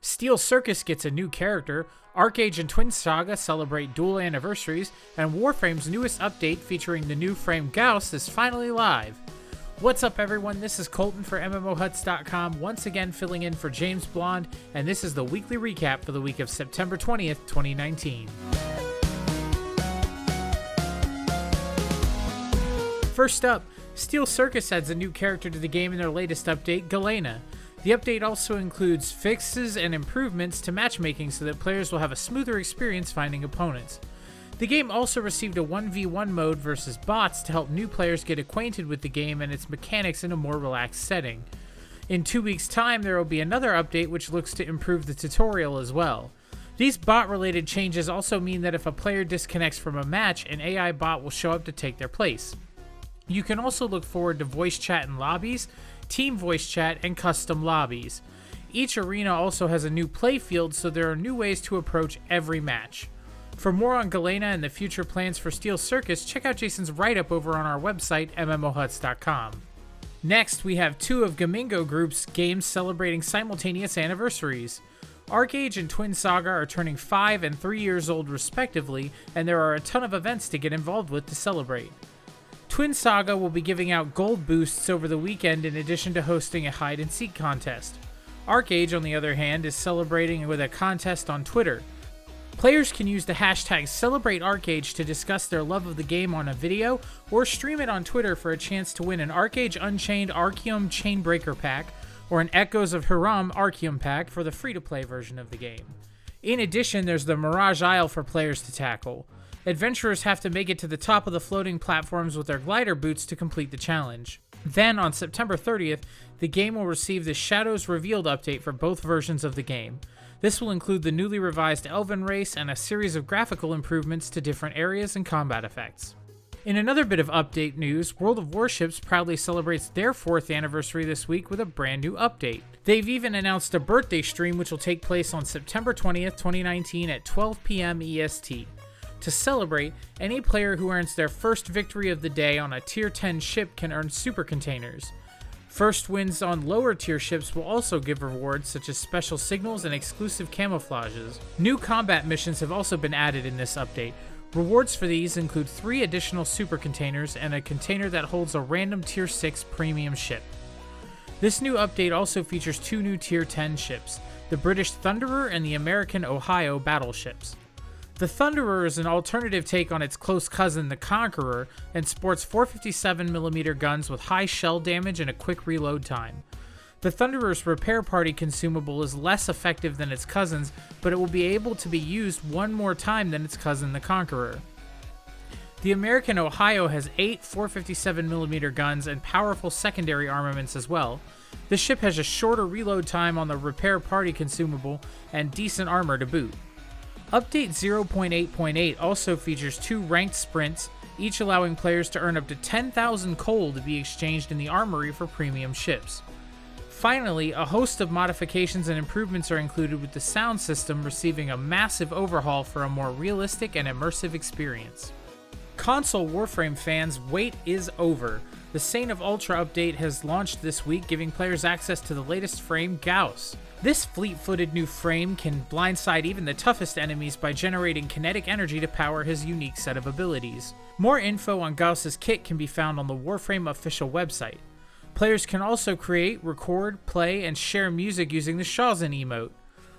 Steel Circus gets a new character, ArcheAge and TwinSaga celebrate dual anniversaries, and Warframe's newest update featuring the new frame Gauss is finally live. What's up everyone, this is Colton for MMOHuts.com, once again filling in for James Blonde, and this is the weekly recap for the week of September 20th, 2019. First up, Steel Circus adds a new character to the game in their latest update, Galena. The update also includes fixes and improvements to matchmaking so that players will have a smoother experience finding opponents. The game also received a 1v1 mode versus bots to help new players get acquainted with the game and its mechanics in a more relaxed setting. In 2 weeks' time, there will be another update which looks to improve the tutorial as well. These bot-related changes also mean that if a player disconnects from a match, an AI bot will show up to take their place. You can also look forward to voice chat in lobbies, team voice chat, and custom lobbies. Each arena also has a new playfield, so there are new ways to approach every match. For more on Galena and the future plans for Steel Circus, check out Jason's write-up over on our website, MMOHuts.com. Next, we have two of Gamingo Group's games celebrating simultaneous anniversaries. ArcheAge and TwinSaga are turning 5 and 3 years old respectively, and there are a ton of events to get involved with to celebrate. TwinSaga will be giving out gold boosts over the weekend in addition to hosting a hide-and-seek contest. ArcheAge, on the other hand, is celebrating with a contest on Twitter. Players can use the hashtag #CelebrateArcheAge to discuss their love of the game on a video, or stream it on Twitter for a chance to win an ArcheAge Unchained Archeum Chainbreaker pack, or an Echoes of Hiram Archeum pack for the free-to-play version of the game. In addition, there's the Mirage Isle for players to tackle. Adventurers have to make it to the top of the floating platforms with their glider boots to complete the challenge. Then, on September 30th, the game will receive the Shadows Revealed update for both versions of the game. This will include the newly revised Elven race and a series of graphical improvements to different areas and combat effects. In another bit of update news, World of Warships proudly celebrates their 4th anniversary this week with a brand new update. They've even announced a birthday stream which will take place on September 20th, 2019 at 12 p.m. EST. To celebrate, any player who earns their first victory of the day on a Tier 10 ship can earn super containers. First wins on lower tier ships will also give rewards such as special signals and exclusive camouflages. New combat missions have also been added in this update. Rewards for these include 3 additional super containers and a container that holds a random Tier 6 premium ship. This new update also features 2 new Tier 10 ships, the British Thunderer and the American Ohio battleships. The Thunderer is an alternative take on its close cousin, the Conqueror, and sports 457mm guns with high shell damage and a quick reload time. The Thunderer's repair party consumable is less effective than its cousins, but it will be able to be used one more time than its cousin, the Conqueror. The American Ohio has 8 457mm guns and powerful secondary armaments as well. The ship has a shorter reload time on the repair party consumable and decent armor to boot. Update 0.8.8 also features 2 ranked sprints, each allowing players to earn up to 10,000 coal to be exchanged in the armory for premium ships. Finally, a host of modifications and improvements are included, with the sound system receiving a massive overhaul for a more realistic and immersive experience. Console Warframe fans, wait is over. The Saint of Ultra update has launched this week, giving players access to the latest frame, Gauss. This fleet-footed new frame can blindside even the toughest enemies by generating kinetic energy to power his unique set of abilities. More info on Gauss's kit can be found on the Warframe official website. Players can also create, record, play, and share music using the Shazin emote.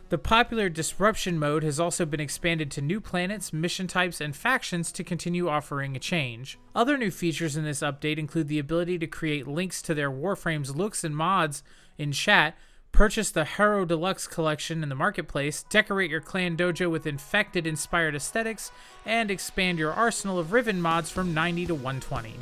The popular Disruption mode has also been expanded to new planets, mission types, and factions to continue offering a change. Other new features in this update include the ability to create links to their Warframe's looks and mods in chat, purchase the Hero Deluxe collection in the marketplace, decorate your clan dojo with infected-inspired aesthetics, and expand your arsenal of Riven mods from 90 to 120.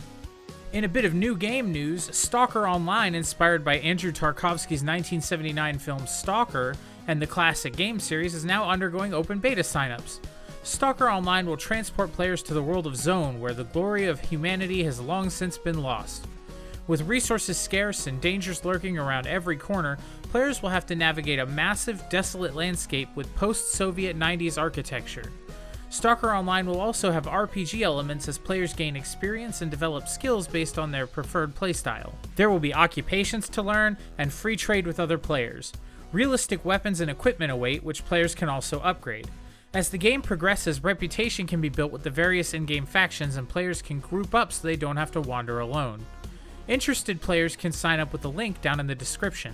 In a bit of new game news, Stalker Online, inspired by Andrew Tarkovsky's 1979 film Stalker and the classic game series, is now undergoing open beta signups. Stalker Online will transport players to the world of Zone, where the glory of humanity has long since been lost. With resources scarce and dangers lurking around every corner, players will have to navigate a massive, desolate landscape with post-Soviet 90s architecture. Stalker Online will also have RPG elements as players gain experience and develop skills based on their preferred playstyle. There will be occupations to learn and free trade with other players. Realistic weapons and equipment await, which players can also upgrade. As the game progresses, reputation can be built with the various in-game factions, and players can group up so they don't have to wander alone. Interested players can sign up with the link down in the description.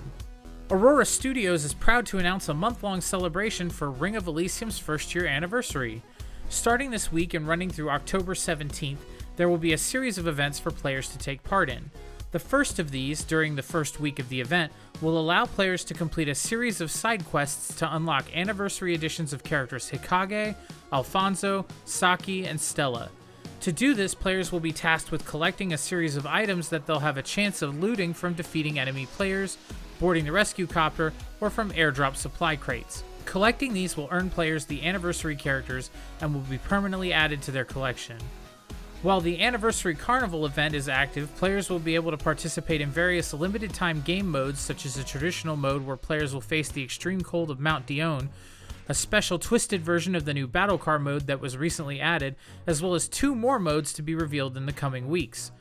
Aurora Studios is proud to announce a month-long celebration for Ring of Elysium's first-year anniversary. Starting this week and running through October 17th, there will be a series of events for players to take part in. The first of these, during the first week of the event, will allow players to complete a series of side quests to unlock anniversary editions of characters Hikage, Alfonso, Saki, and Stella. To do this, players will be tasked with collecting a series of items that they'll have a chance of looting from defeating enemy players, boarding the rescue copter, or from airdrop supply crates. Collecting these will earn players the anniversary characters and will be permanently added to their collection. While the Anniversary Carnival event is active, players will be able to participate in various limited-time game modes, such as a traditional mode where players will face the extreme cold of Mount Dione, a special twisted version of the new Battle Car mode that was recently added, as well as 2 more modes to be revealed in the coming weeks.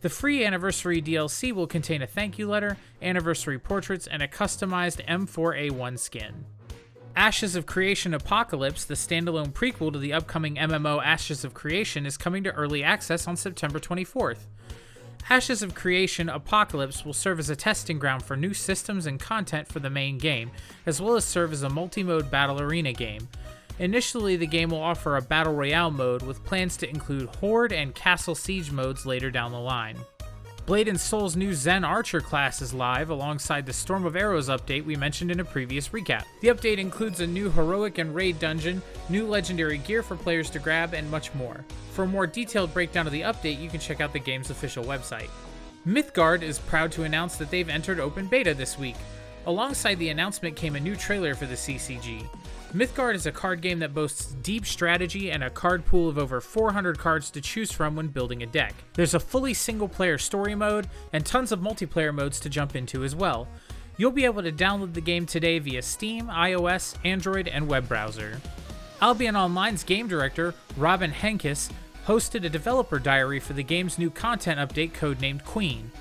The free Anniversary DLC will contain a thank you letter, anniversary portraits, and a customized M4A1 skin. Ashes of Creation Apocalypse, the standalone prequel to the upcoming MMO Ashes of Creation, is coming to early access on September 24th. Ashes of Creation Apocalypse will serve as a testing ground for new systems and content for the main game, as well as serve as a multi-mode battle arena game. Initially, the game will offer a Battle Royale mode, with plans to include Horde and Castle Siege modes later down the line. Blade & Soul's new Zen Archer class is live alongside the Storm of Arrows update we mentioned in a previous recap. The update includes a new heroic and raid dungeon, new legendary gear for players to grab, and much more. For a more detailed breakdown of the update, you can check out the game's official website. Mythgard is proud to announce that they've entered open beta this week. Alongside the announcement came a new trailer for the CCG. Mythgard is a card game that boasts deep strategy and a card pool of over 400 cards to choose from when building a deck. There's a fully single-player story mode, and tons of multiplayer modes to jump into as well. You'll be able to download the game today via Steam, iOS, Android, and web browser. Albion Online's game director, Robin Henkes, hosted a developer diary for the game's new content update codenamed Queen.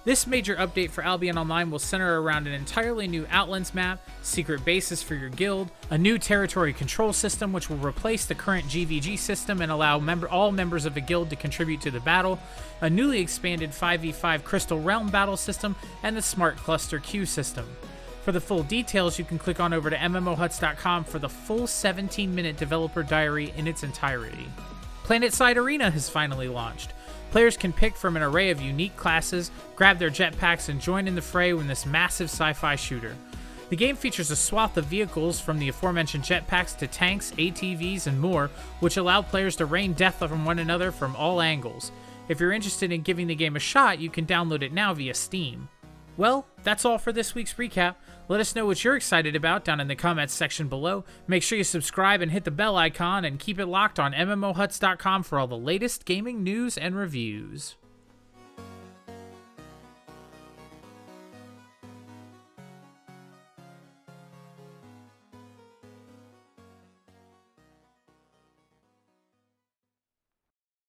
This major update for Albion Online will center around an entirely new Outlands map, secret bases for your guild, a new territory control system which will replace the current GVG system and allow all members of the guild to contribute to the battle, a newly expanded 5v5 Crystal Realm battle system, and the Smart Cluster queue system. For the full details, you can click on over to MMOHuts.com for the full 17-minute developer diary in its entirety. Planetside Arena has finally launched. Players can pick from an array of unique classes, grab their jetpacks, and join in the fray in this massive sci-fi shooter. The game features a swath of vehicles from the aforementioned jetpacks to tanks, ATVs, and more, which allow players to rain death on one another from all angles. If you're interested in giving the game a shot, you can download it now via Steam. Well, that's all for this week's recap. Let us know what you're excited about down in the comments section below. Make sure you subscribe and hit the bell icon, and keep it locked on MMOHuts.com for all the latest gaming news and reviews.